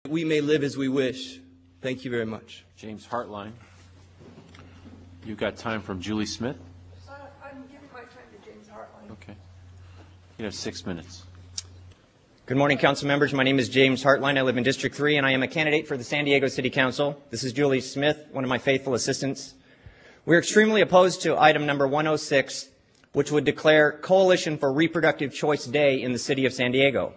We may live as we wish. Thank you very much. James Hartline. You've got time from Julie Smith. I'm giving my time to James Hartline. Okay. You have 6 minutes. Good morning, council members. My name is James Hartline. I live in District 3, and I am a candidate for the San Diego City Council. This is Julie Smith, one of my faithful assistants. We're extremely opposed to item number 106, which would declare Coalition for Reproductive Choice Day in the city of San Diego.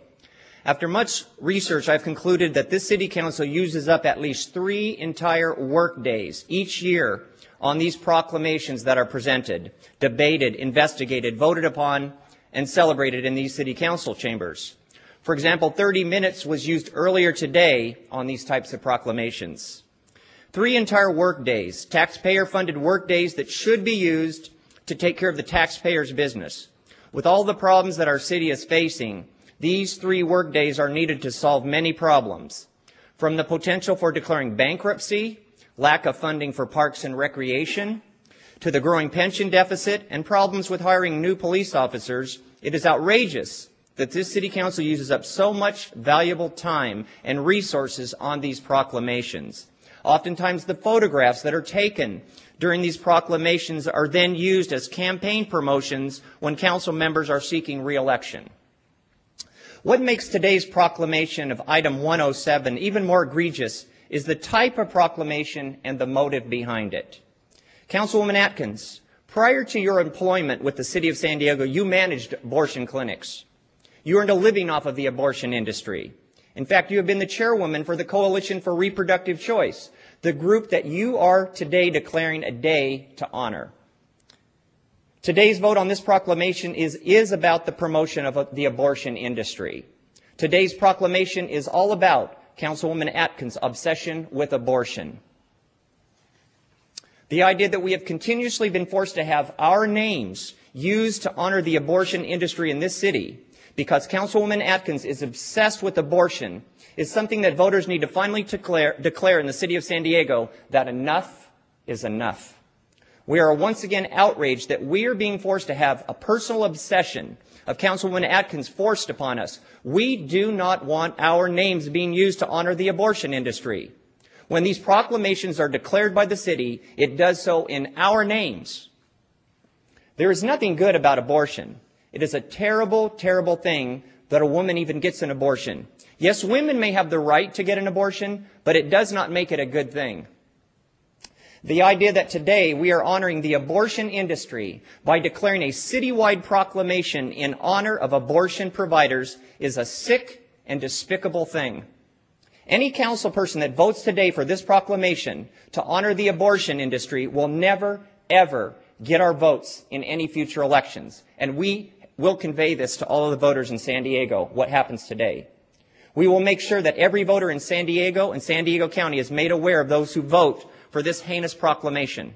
After much research, I've concluded that this city council uses up at least 3 entire work days each year on these proclamations that are presented, debated, investigated, voted upon, and celebrated in these city council chambers. For example, 30 minutes was used earlier today on these types of proclamations. 3 entire work days, taxpayer-funded work days that should be used to take care of the taxpayer's business. With all the problems that our city is facing, these 3 work days are needed to solve many problems, from the potential for declaring bankruptcy, lack of funding for parks and recreation, to the growing pension deficit and problems with hiring new police officers. It is outrageous that this city council uses up so much valuable time and resources on these proclamations. Oftentimes the photographs that are taken during these proclamations are then used as campaign promotions when council members are seeking re-election. What makes today's proclamation of item 107 even more egregious is the type of proclamation and the motive behind it. Councilwoman Atkins, prior to your employment with the City of San Diego, you managed abortion clinics. You earned a living off of the abortion industry. In fact, you have been the chairwoman for the Coalition for Reproductive Choice, the group that you are today declaring a day to honor. Today's vote on this proclamation is about the promotion of the abortion industry. Today's proclamation is all about Councilwoman Atkins' obsession with abortion. The idea that we have continuously been forced to have our names used to honor the abortion industry in this city because Councilwoman Atkins is obsessed with abortion is something that voters need to finally declare in the city of San Diego that enough is enough. We are once again outraged that we are being forced to have a personal obsession of Councilwoman Atkins forced upon us. We do not want our names being used to honor the abortion industry. When these proclamations are declared by the city, it does so in our names. There is nothing good about abortion. It is a terrible, terrible thing that a woman even gets an abortion. Yes, women may have the right to get an abortion, but it does not make it a good thing. The idea that today we are honoring the abortion industry by declaring a citywide proclamation in honor of abortion providers is a sick and despicable thing. Any council person that votes today for this proclamation to honor the abortion industry will never, ever get our votes in any future elections. And we will convey this to all of the voters in San Diego, what happens today. We will make sure that every voter in San Diego and San Diego County is made aware of those who vote for this heinous proclamation.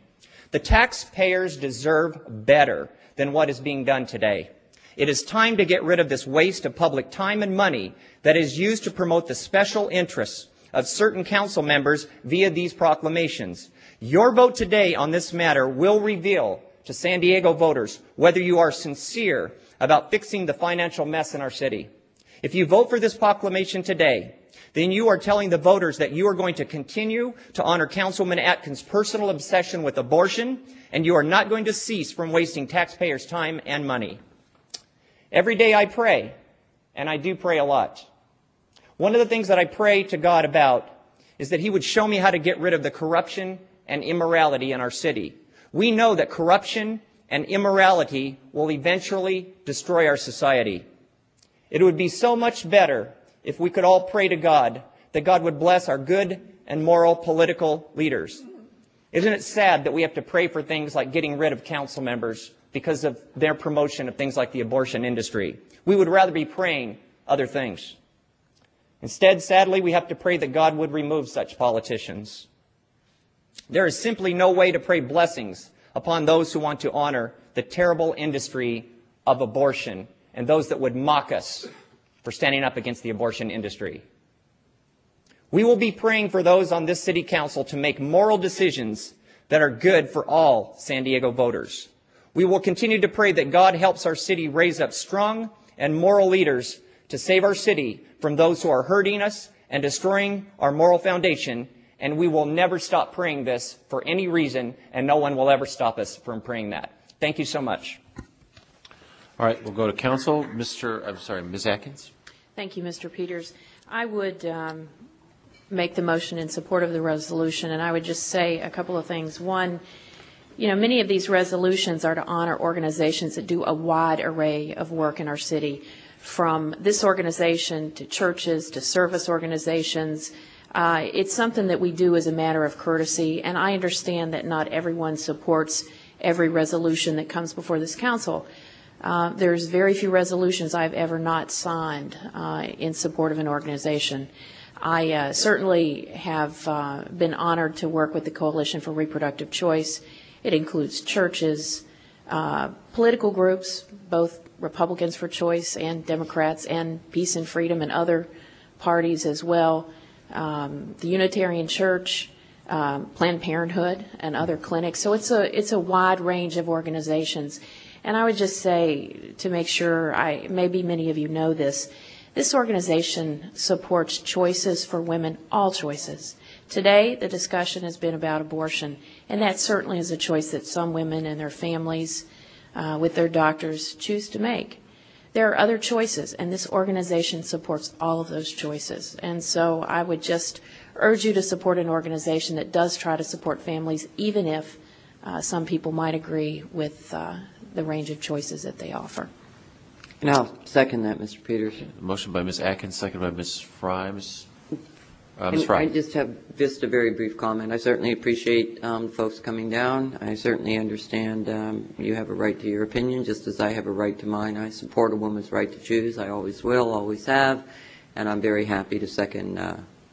The taxpayers deserve better than what is being done today. It is time to get rid of this waste of public time and money that is used to promote the special interests of certain council members via these proclamations. Your vote today on this matter will reveal to San Diego voters whether you are sincere about fixing the financial mess in our city. If you vote for this proclamation today, then you are telling the voters that you are going to continue to honor Councilwoman Atkins' personal obsession with abortion, and you are not going to cease from wasting taxpayers' time and money. Every day I pray, and I do pray a lot. One of the things that I pray to God about is that He would show me how to get rid of the corruption and immorality in our city. We know that corruption and immorality will eventually destroy our society. It would be so much better if we could all pray to God that God would bless our good and moral political leaders. Isn't it sad that we have to pray for things like getting rid of council members because of their promotion of things like the abortion industry? We would rather be praying other things. Instead, sadly, we have to pray that God would remove such politicians. There is simply no way to pray blessings upon those who want to honor the terrible industry of abortion and those that would mock us for standing up against the abortion industry. We will be praying for those on this city council to make moral decisions that are good for all San Diego voters. We will continue to pray that God helps our city raise up strong and moral leaders to save our city from those who are hurting us and destroying our moral foundation, and we will never stop praying this for any reason, and no one will ever stop us from praying that. Thank you so much. All right, we'll go to council. Ms. Atkins. Thank you, Mr. Peters. I would make the motion in support of the resolution, and I would just say a couple of things. One, you know, many of these resolutions are to honor organizations that do a wide array of work in our city, from this organization to churches to service organizations. It's something that we do as a matter of courtesy, and I understand that not everyone supports every resolution that comes before this council. There's very few resolutions I've ever not signed in support of an organization. I certainly have been honored to work with the Coalition for Reproductive Choice. It includes churches, political groups, both Republicans for Choice and Democrats, and Peace and Freedom and other parties as well, the Unitarian Church, Planned Parenthood, and other clinics. So it's a wide range of organizations. And I would just say, to make sure, maybe many of you know this organization supports choices for women, all choices. Today, the discussion has been about abortion, and that certainly is a choice that some women and their families with their doctors choose to make. There are other choices, and this organization supports all of those choices. And so I would just urge you to support an organization that does try to support families, even if some people might agree with the range of choices that they offer. And I'll second that, Mr. Peters. Motion by Ms. Atkins, second by Ms. Fry. Ms. And Fry. I just have just a very brief comment. I certainly appreciate folks coming down. I certainly understand you have a right to your opinion, just as I have a right to mine. I support a woman's right to choose. I always will, always have, and I'm very happy to second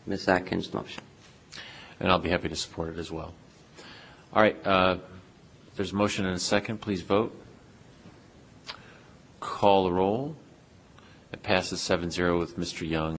Ms. Atkins' motion. And I'll be happy to support it as well. All right, there's a motion and a second. Please vote. Call the roll. It passes 7-0 with Mr. Young